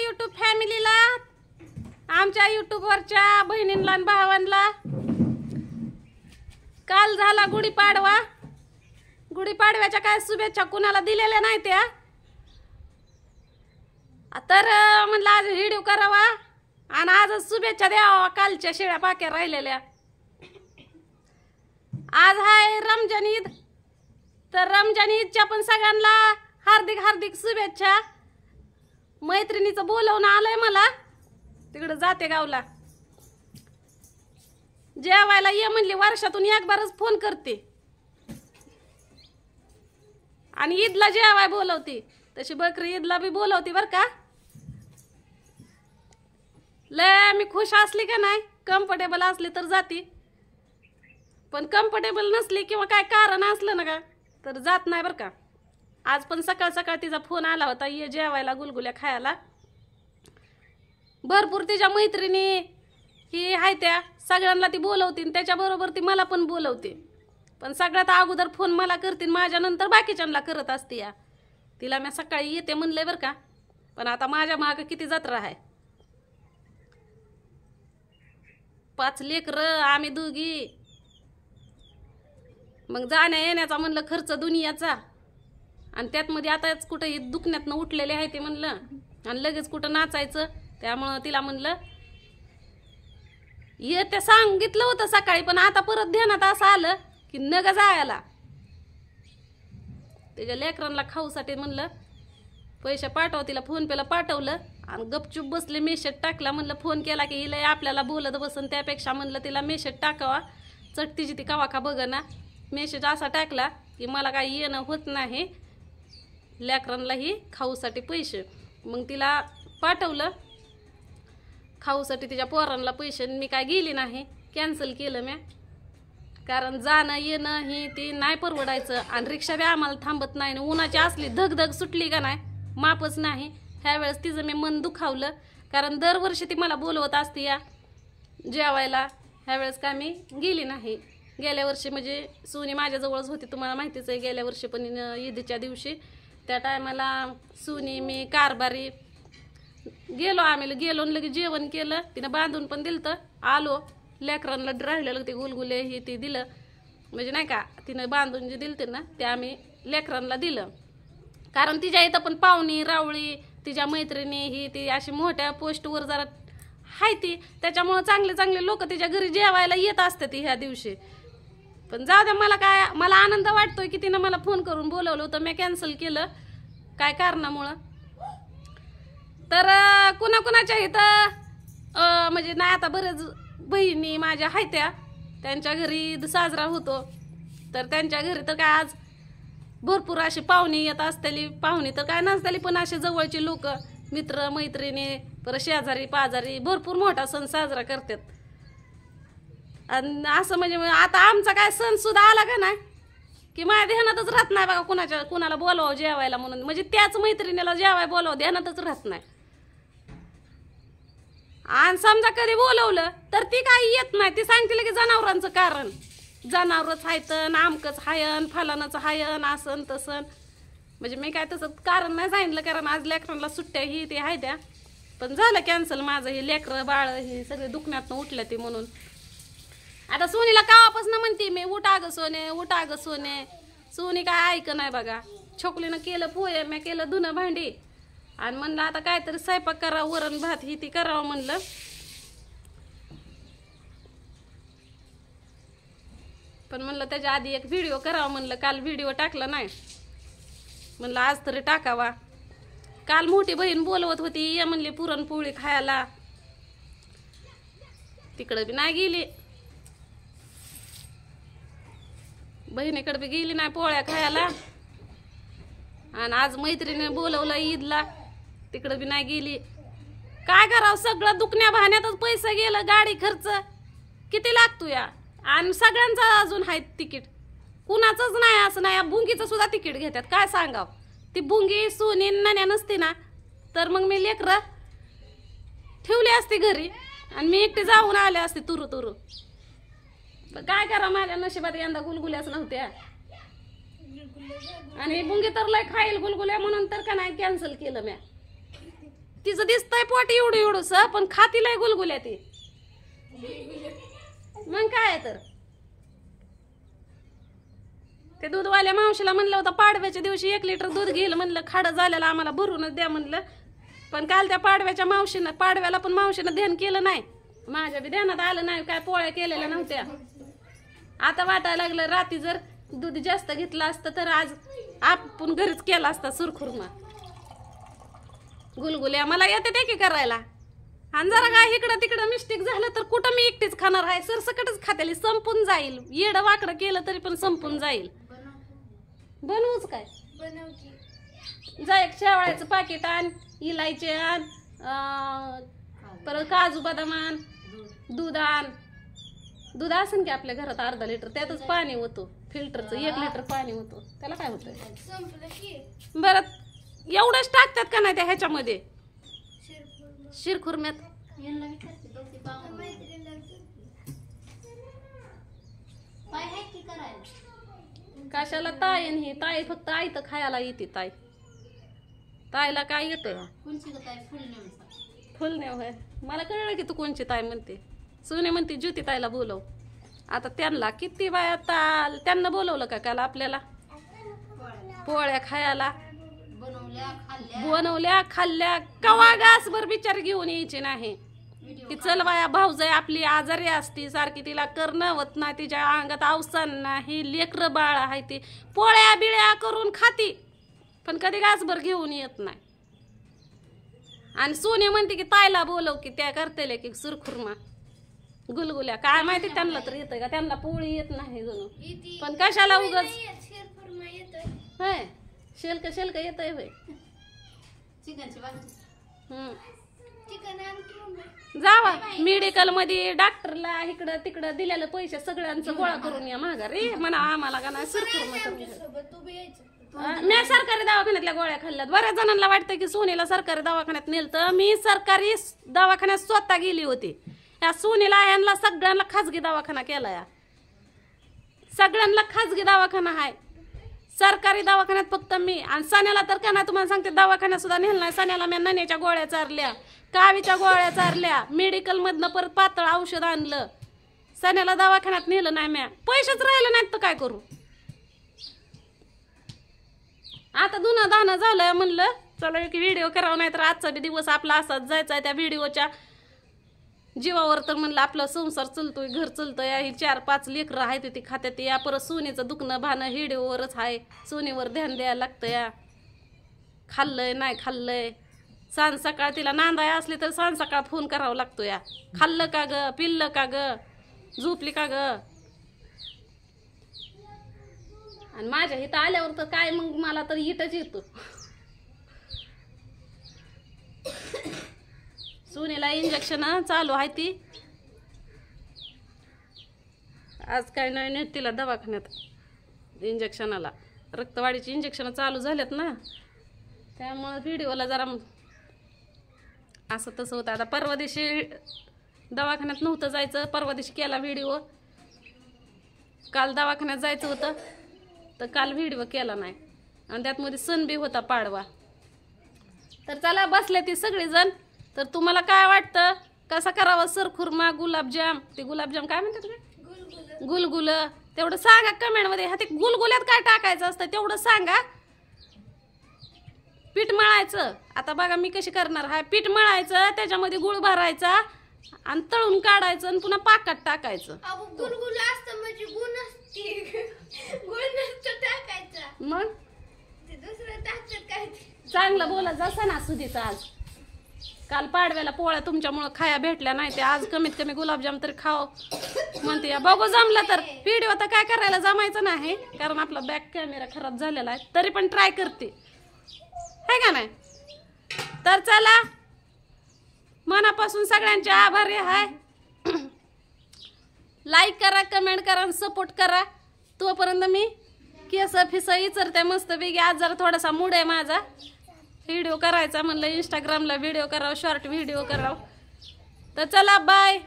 YouTube फॅमिलीला, आमच्या यूट्यूबवरच्या बहिणींना आणि भावांना काल झाला गुढीपाडवा. गुढीपाडव्याच्या काय शुभेच्छा कुणाला दिलेल्या नाही त्या, तर म्हणलं आज व्हिडिओ करावा आणि आजच शुभेच्छा द्यावा कालच्या शिळ्या पाक्या राहिलेल्या. आज आहे रमजान ईद, तर रमजान ईदच्या पण सगळ्यांना हार्दिक हार्दिक शुभेच्छा. मैत्रिणीचं बोलवून आलंय मला, तिकडे जाते गावला जेवायला ये म्हणली. वर्षातून एक बारच फोन करते आणि ईदला जेवाय बोलवते, तशी बकरी ईदला बी बोलवते बर का. लय मी खुश असली का नाही, कम्फर्टेबल असली तर जाती, पण कम्फर्टेबल नसली किंवा काय कारण असलं ना का तर जात नाही बर का. आज पण सकाळ सकाळ तिचा फोन आला होता, ये जेवायला गुलगुल्या खायला. भरपूर तिच्या मैत्रिणी ही आहे त्या, सगळ्यांना ती बोलवते, त्याच्याबरोबर ती मला पण बोलवते. पण सगळ्यात अगोदर फोन मला करते, माझ्या नंतर बाकीच्यांना करत असते या. तिला मी सकाळी येते म्हणलंय बरं का, पण आता माझ्या मागं किती जत्रा आहे. 5 लेकरं आम्ही दोघी, मग जाण्या येण्याचा म्हणलं खर्च दुनियाचा, आणि त्यात मध्ये आताच कुठं दुखण्यातनं उठलेले आहे ते म्हणलं, आणि लगेच कुठं नाचायचं. त्यामुळं तिला म्हणलं ये, ते सांगितलं होतं सकाळी, पण आता परत ध्यानात असं आलं की नग जायला. त्याच्या लेकरांना खाऊसाठी म्हणलं पैसे पाठव, तिला फोन पेला पाठवलं आणि गपचूप बसले. मेसेज टाकला, म्हणलं फोन केला की हिला आपल्याला बोलत बसन, त्यापेक्षा म्हणलं तिला मेसेज टाकावा, चटतीची ती कवा का बघ ना. मेसेज असा टाकला की मला काही येणं होत नाही, लेकरांनाही खाऊसाठी पैसे. मग तिला पाठवलं खाऊसाठी तिच्या पोरांना पैसे. मी काय गेली नाही, कॅन्सल केलं म्या, कारण जाणं येणं ही ती नाही परवडायचं, आणि रिक्षा बी आम्हाला थांबत नाही. उन्हाची असली धगधग सुटली का नाही मापच नाही. ह्यावेळेस तिचं मी मन दुखावलं, कारण दरवर्षी ती मला बोलवत असते या जेवायला. ह्यावेळेस काय मी गेली नाही. गेल्या वर्षी म्हणजे सुनी माझ्याजवळच होती, तुम्हाला माहितीच आहे. गेल्या वर्षी पण ईदच्या दिवशी त्या टायमाला सुनी मी कारभारी गेलो, आम्ही गेलो लगेच जेवण केलं, तिनं बांधून पण दिलं, तर आलो. लेकरांना राहिलेलं ते गुलगुले हे ते दिलं, म्हणजे नाही का तिनं बांधून जे दिलं ते ना ते आम्ही लेकरांना दिलं. कारण तिच्या इथं पण पाहुणी रावळी तिच्या मैत्रिणी ही ती अशी मोठ्या पोस्टवर जरा हाय ती, त्याच्यामुळं चांगले चांगले लोक तिच्या घरी जेवायला येत असतात ती ह्या दिवशी. पण जाऊ द्या, मला आनंद वाटतोय की तिनं मला फोन करून बोलवलं होतं, मी कॅन्सल केलं काय कारणामुळं. तर कुणाकुणाच्या इथं म्हणजे नाही, आता बरेच बहिणी माझ्या आहेत त्या, त्यांच्या घरी ईद साजरा होतो, तर त्यांच्या घरी तर काय आज भरपूर अशी पाहुणी येत असतेली. पाहुणी तर काय नसतेली, पण असे जवळचे लोक, मित्र मैत्रिणी, परत शेजारी पाजारी भरपूर मोठा सण साजरा करतात. आणि असं म्हणजे आता आमचा काय सण सुद्धा आला का नाही की माझ्या ध्यानातच राहत नाही बघा कुणाला बोलवावं जेवायला म्हणून, म्हणजे त्याच मैत्रिणीला जेवाय बोलावं ध्यानातच राहत नाही. आणि समजा कधी बोलवलं तर ती काही येत नाही, ती सांगते की जनावरांचं कारण, जनावरच हायतन आमकच हायन फलानाचं हायन असं तसं. म्हणजे मी काय तसं कारण नाही सांगितलं, कारण आज लेकरांना सुट्ट्या ही ते आहे त्या. पण झालं कॅन्सल माझं, हे लेकरं बाळ हे सगळे दुखण्यातनं उठलं ते म्हणून. आता सोनीला कावापासून म्हणते मी उठा ग सोने, उठा ग सोने. सोनी काय ऐक नाही बघा. छोकलीनं केलं पोहे, मी केलं धुणं भांडी, आणि म्हणलं आता काहीतरी स्वयंपाक करावं, वरण भात ही ती करावं म्हणलं. पण म्हणलं त्याच्या आधी एक व्हिडिओ करावा म्हणलं, काल व्हिडिओ टाकला नाही, म्हणलं आज तरी टाकावा. काल मोठी बहीण बोलवत होती ये म्हणली पुरणपोळी खायला, तिकडे बी नाही गेली, बहिणीकडे बी गेली नाही पोळ्या खायला. आणि आज मैत्रिणीने बोलवलं ईदला, तिकडे बी नाही गेली. काय करावं, सगळं दुखण्या भाण्यातच पैसे गेलं. गाडी खर्च किती लागतो या, आणि सगळ्यांचं अजून आहे तिकीट, कुणाचंच नाही असं नाही. बुंगीचं सुद्धा तिकीट घेतात, काय सांगावं. ती बुंगी सोनी नाण्या नसती ना तर मग मी लेकरं ठेवली असती घरी आणि मी एकटी जाऊन आले असते तुरु तुरु. काय करा, माझ्या नशिबात यंदा गुलगुल्याच नव्हत्या, आणि बुंगी तर लय खाईल गुलगुल्या म्हणून तर का नाही कॅन्सल केलं म्या. तिचं दिसतंय पोट एवढं एवढंस पण खातीलाय गुलगुल्या ती. मग काय तर ते दूधवाल्या मावशीला म्हणलं होतं पाडव्याच्या दिवशी 1 लिटर दूध घेईल म्हणलं, खाडं झालेलं आम्हाला भरूनच द्या म्हणलं. पण काल त्या पाडव्याच्या मावशीनं पाडव्याला पण मावशीनं ध्यान केलं नाही. माझ्या बी ध्यानात आलं नाही, काय पोळ्या केलेल्या नव्हत्या. आता वाटायला लागलं रात्री जर दूध जास्त घेतलं असतं तर आज आपण घरीच केला असता सुरखुरमा. गुलगुल्या मला येते ते की करायला. आणि जरा काय इकडं तिकडं मिस्टेक झालं तर कुठं मी एकटीच खाणार आहे, सरसकटच खात्याली संपून जाईल. येडं वाकडं केलं तरी पण संपून जाईल. बनवूच काय जा, एक शेवाळ्याचं पाकिट आण, इलायची आण, परत काजू बदाम आण, दूध आण. दूध असेल की आपल्या घरात 1/2 लिटर, त्यातच पाणी होतं. फिल्टरचं 1 लिटर पाणी होतं, त्याला काय होतं बरं. एवढंच टाकतात का नाही त्या ह्याच्यामध्ये शिरखुर्म्यात. कशाला ताई ही ताई फक्त आयत खायला येते. ताईला काय येतं फुलणे होय. मला कळलं की तू कोणची ताई म्हणते. सोने म्हणते ज्योती ताईला बोलव. आता त्यांना किती बाया त्यांना बोलवलं का काल आपल्याला पोळ्या खायला बनवल्या खाल्ल्या. कवा गासभर बिचार घेऊन यायची नाही की चल बाया भाऊजाई आपली आजारी असती सारखी, तिला करणं होत नाही, तिच्या अंगात अवसान नाही, लेकरं बाळ आहे ती पोळ्या बिळ्या करून खाती पण कधी गासभर घेऊन येत नाही. आणि सोने म्हणते की ताईला बोलव की त्या करतेले की सुरखुरमा गुलगुल्या. काय माहिती त्यांना तर येतं का, त्यांना पोळी येत नाही जणू. पण कशाला उगाच होय शेलक शेलक येतंय होय. जावा मेडिकल मध्ये डॉक्टरला इकडं तिकडं दिलेलं पैसे सगळ्यांचं गोळा करून या माघारी म्हणा आम्हाला का नाही सुरखुरमा करून. मी सरकारी दवाखान्यातल्या गोळ्या खाल्ल्यात. बऱ्याच जणांना वाटतं की सोनीला सरकारी दवाखान्यात नेलतं. मी सरकारी दवाखान्यात स्वतः गेली होती. या सोनीला यांना सगळ्यांना खाजगी दवाखाना केला. या सगळ्यांना खाजगी दवाखाना आहे. सरकारी दवाखान्यात फक्त मी आणि सण्याला तर का नाही तुम्हाला सांगते दवाखान्यात सुद्धा नेलं नाही. सण्याला मी नण्याच्या गोळ्या चारल्या, कावीच्या गोळ्या चारल्या, मेडिकल मधनं परत पातळ औषध आणलं. सण्याला दवाखान्यात नेलं नाही. म्या पैसेच राहिले नाहीत तर काय करू. आता धुणं धाणं झालंय म्हणलं चला एक व्हिडिओ करावं, नाही तर आजचा बी दिवस आपला असाच जायचा. त्या व्हिडिओच्या जीवावर तर म्हणलं आपला संसार चलतोय, घर चलतोय. ही 4-5 लेकरं आहेत ती खात्यात. या परत सोनीचं दुखणं भाणं व्हिडिओवरच आहे. सोनीवर ध्यान द्यायला लागतं. या खाल्लंय नाही खाल्लंय, सांज सकाळ तिला नांदाय असली तर सांज सकाळ फोन करावा लागतो. या खाल्लं का ग, पिल्लं का ग, झोपली का ग. आणि माझ्या इथं आल्यावर तर काय मग मला तर इटच येतो. सुनेला इंजेक्शन चालू आहे ती. आज काय नाही नेत तिला दवाखान्यात इंजेक्शनाला. रक्तवाढीची इंजेक्शन चालू झाल्यात ना, त्यामुळे व्हिडिओला जरा असं तसं होतं. आता परवा दिवशी दवाखान्यात नव्हतं जायचं, परवा दिवशी केला व्हिडिओ. काल दवाखान्यात जायचं होतं तर काल व्हिडिओ केला नाही. आणि त्यात मध्ये सण बी होता पाडवा. तर चला बसले ती सगळेजण. तर तुम्हाला काय वाटतं कसा करावा सुरखुरमा गुलाबजाम, ते गुलाबजाम काय म्हणतात का गुलगुल, तेवढं सांगा कमेंट मध्ये. हा ते गुलगुल्यात काय टाकायचं असतं तेवढं सांगा. पीठ मळायचं. आता बघा मी कशी करणार आहे. पीठ मळायचं, त्याच्यामध्ये गुळ भरायचा आणि तळून काढायचं आणि पुन्हा पाकात टाकायचं. गुलगुल असतं म्हणजे गुळ नसतं टाकायचं. मग ते दुसरं टाकतात काय. चांगलं बोला जसा ना सुधीचा. आज काल पाडव्याला पोळ्या तुमच्यामुळं खाया भेटल्या नाही, ते आज कमीत कमी गुलाबजाम तरी खाव म्हणते. या बघू जमलं तर. व्हिडिओ तर काय करायला जमायचं नाही कारण आपला बॅक कॅमेरा खराब झालेला आहे, तरी पण ट्राय करते है का नाही. तर चला मनापासून सगळ्यांचे आभारी आहे. लाईक करा, कमेंट करा, सपोर्ट करा. तोपर्यंत मी केस फिस इचरते मस्त वेगळी. आज जरा थोडासा मूड आहे माझा व्हिडिओ करायचा, म्हणलं इंस्टाग्रामला व्हिडिओ करावं, शॉर्ट व्हिडिओ करावं. तर चला बाय.